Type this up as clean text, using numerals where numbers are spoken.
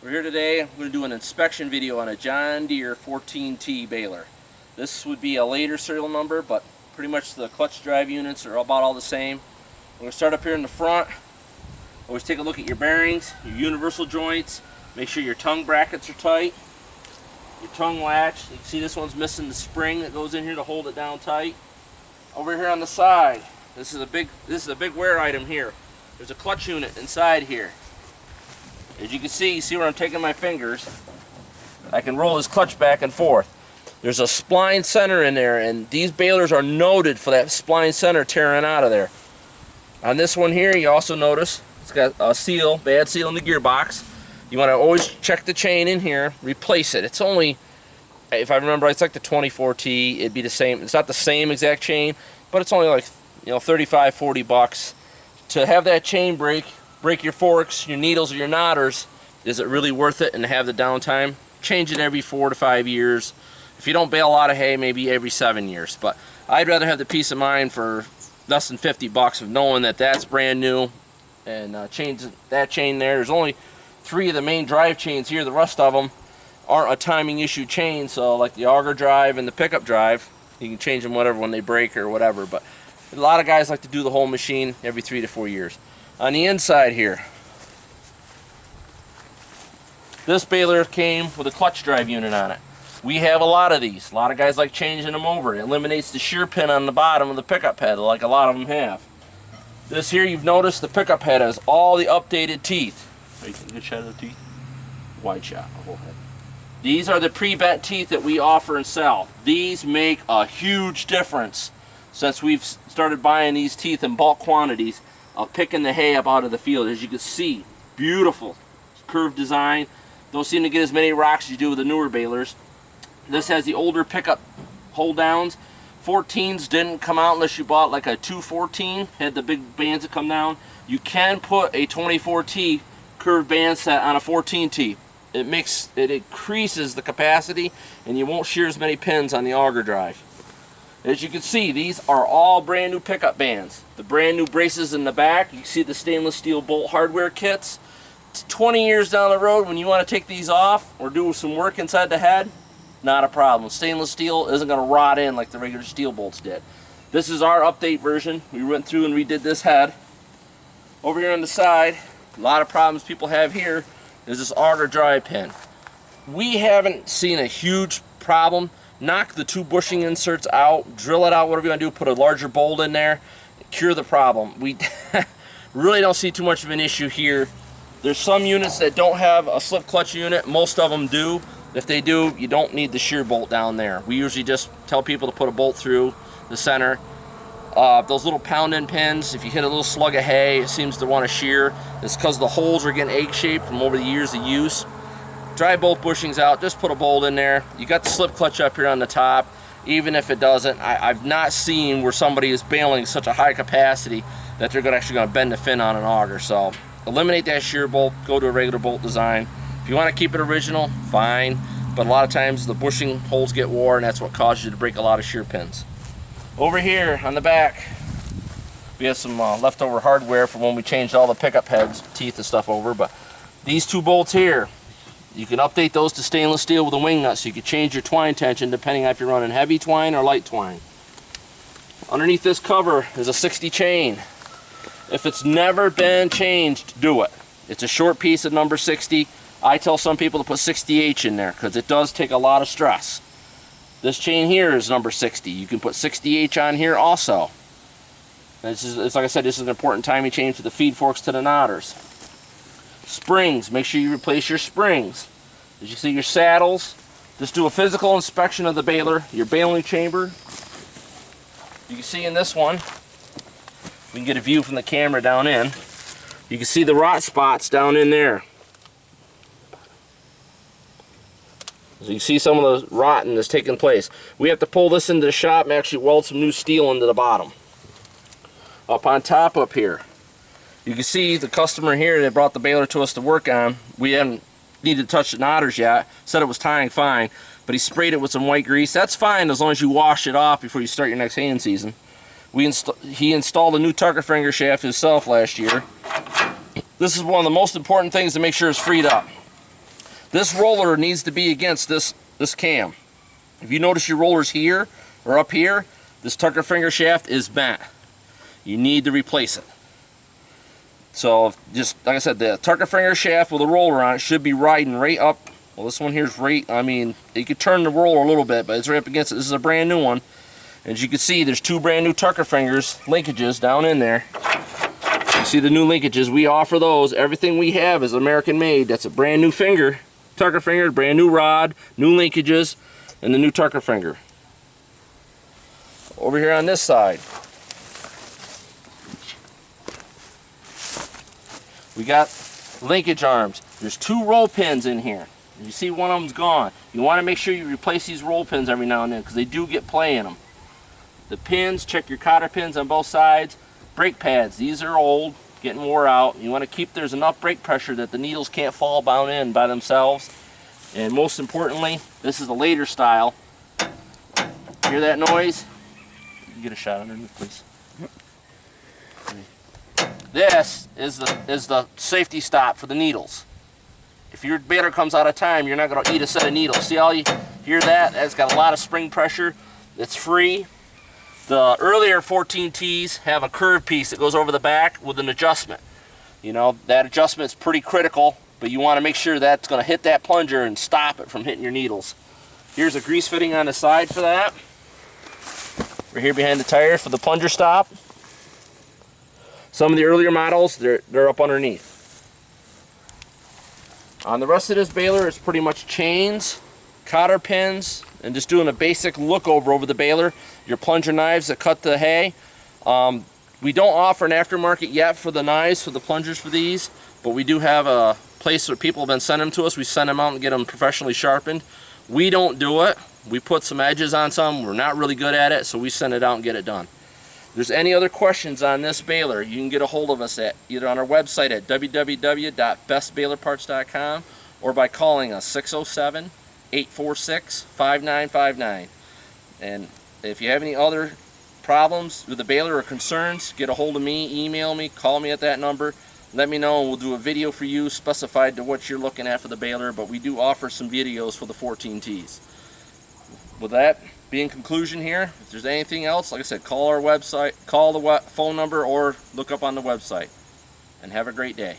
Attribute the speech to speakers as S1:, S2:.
S1: We're here today. I'm going to do an inspection video on a John Deere 14T baler. This would be a later serial number, but pretty much the clutch drive units are about all the same. We're going to start up here in the front. Always take a look at your bearings, your universal joints. Make sure your tongue brackets are tight. Your tongue latch. You can see this one's missing the spring that goes in here to hold it down tight. Over here on the side, this is a big wear item here. There's a clutch unit inside here. As you can see where I'm taking my fingers, I can roll this clutch back and forth. There's a spline center in there, and these balers are noted for that spline center tearing out of there. On this one here, you also notice it's got a seal, bad seal in the gearbox. You want to always check the chain in here, replace it. It's only, if I remember, it's like the 24T. It'd be the same. It's not the same exact chain, but it's only like 35, 40 bucks. To have that chain break your forks, your needles, or your knotters, is it really worth it? And to have the downtime, change it every 4 to 5 years. If you don't bale a lot of hay, maybe every 7 years. But I'd rather have the peace of mind for less than 50 bucks of knowing that that's brand new and change that chain there. There's only 3 of the main drive chains here. The rest of them aren't a timing issue chain, so like the auger drive and the pickup drive, you can change them whatever when they break or whatever. But a lot of guys like to do the whole machine every 3 to 4 years. On the inside here, this baler came with a clutch drive unit on it. We have a lot of these. A lot of guys like changing them over. It eliminates the shear pin on the bottom of the pickup head, like a lot of them have. This here, you've noticed the pickup head has all the updated teeth. Are you getting a good shot of the teeth? Wide shot, the whole head. These are the pre-bent teeth that we offer and sell. These make a huge difference since we've started buying these teeth in bulk quantities of picking the hay up out of the field. As you can see, beautiful curved design. Don't seem to get as many rocks as you do with the newer balers. This has the older pickup hold downs. 14s didn't come out unless you bought like a 214, had the big bands that come down. You can put a 24T curved band set on a 14T. It increases the capacity and you won't shear as many pins on the auger drive. As you can see, these are all brand new pickup bands. The brand new braces in the back. You can see the stainless steel bolt hardware kits. It's 20 years down the road when you want to take these off or do some work inside the head, not a problem. Stainless steel isn't going to rot in like the regular steel bolts did. This is our update version. We went through and redid this head. Over here on the side, a lot of problems people have here is this auger drive pin. We haven't seen a huge problem. Knock the 2 bushing inserts out, drill it out, whatever you want to do, put a larger bolt in there, cure the problem. We really don't see too much of an issue here. There's some units that don't have a slip clutch unit. Most of them do. If they do, you don't need the shear bolt down there. We usually just tell people to put a bolt through the center. Those little pound-in pins, if you hit a little slug of hay, it seems to want to shear. It's because the holes are getting egg-shaped from over the years of use. Dry both bushings out, just put a bolt in there. You got the slip clutch up here on the top. Even if it doesn't, I've not seen where somebody is baling such a high capacity that they're actually going to bend the fin on an auger. So eliminate that shear bolt, go to a regular bolt design. If you want to keep it original, fine. But a lot of times the bushing holes get wore and that's what causes you to break a lot of shear pins. Over here on the back, we have some leftover hardware from when we changed all the pickup heads, teeth and stuff over. But these 2 bolts here, you can update those to stainless steel with a wing nut, so you can change your twine tension depending on if you're running heavy twine or light twine. Underneath this cover is a 60 chain. If it's never been changed, do it. It's a short piece of number 60. I tell some people to put 60H in there because it does take a lot of stress. This chain here is number 60. You can put 60H on here also. It's like I said, this is an important timing chain for the feed forks to the knotters. Springs, make sure you replace your springs. As you see your saddles, just do a physical inspection of the baler, your baling chamber. You can see in this one, we can get a view from the camera down in. You can see the rot spots down in there. So you can see some of the rotting that's taking place. We have to pull this into the shop and actually weld some new steel into the bottom. Up on top up here, you can see the customer here that brought the baler to us to work on. We haven't needed to touch the knotters yet. Said it was tying fine, but he sprayed it with some white grease. That's fine as long as you wash it off before you start your next haying season. He installed a new tucker finger shaft himself last year. This is one of the most important things to make sure it's freed up. This roller needs to be against this cam. If you notice your roller's here or up here, this tucker finger shaft is bent. You need to replace it. So just like I said, the tucker finger shaft with a roller on it should be riding right up. Well, this one here's right, I mean, you could turn the roller a little bit, but it's right up against it. This is a brand new one. As you can see, there's two brand new tucker fingers linkages down in there. You see the new linkages, we offer those. Everything we have is American made. That's a brand new finger, tucker finger, brand new rod, new linkages, and the new tucker finger. Over here on this side, we got linkage arms. There's two roll pins in here. You see one of them's gone. You want to make sure you replace these roll pins every now and then because they do get play in them. The pins, check your cotter pins on both sides. Brake pads, these are old, getting wore out. You want to keep there's enough brake pressure that the needles can't fall down in by themselves. And most importantly, this is a later style. Hear that noise? You can get a shot underneath, please. This is the safety stop for the needles. If your baler comes out of time, you're not going to eat a set of needles. See how you hear that? That's got a lot of spring pressure. It's free. The earlier 14Ts have a curved piece that goes over the back with an adjustment. You know, that adjustment's pretty critical, but you want to make sure that's going to hit that plunger and stop it from hitting your needles. Here's a grease fitting on the side for that. We're here behind the tires for the plunger stop. Some of the earlier models, they're up underneath. On the rest of this baler, it's pretty much chains, cotter pins, and just doing a basic look over the baler. Your plunger knives that cut the hay. We don't offer an aftermarket yet for the knives, for the plungers for these, but we do have a place where people have been sending them to us. We send them out and get them professionally sharpened. We don't do it. We put some edges on some. We're not really good at it, so we send it out and get it done. If there's any other questions on this baler, you can get a hold of us at either on our website at www.bestbalerparts.com or by calling us 607-846-5959. And if you have any other problems with the baler or concerns, get a hold of me, email me, call me at that number. Let me know and we'll do a video for you specified to what you're looking at for the baler, but we do offer some videos for the 14Ts. With that being conclusion here, if there's anything else, like I said, call our website, call the phone number or look up on the website. And have a great day.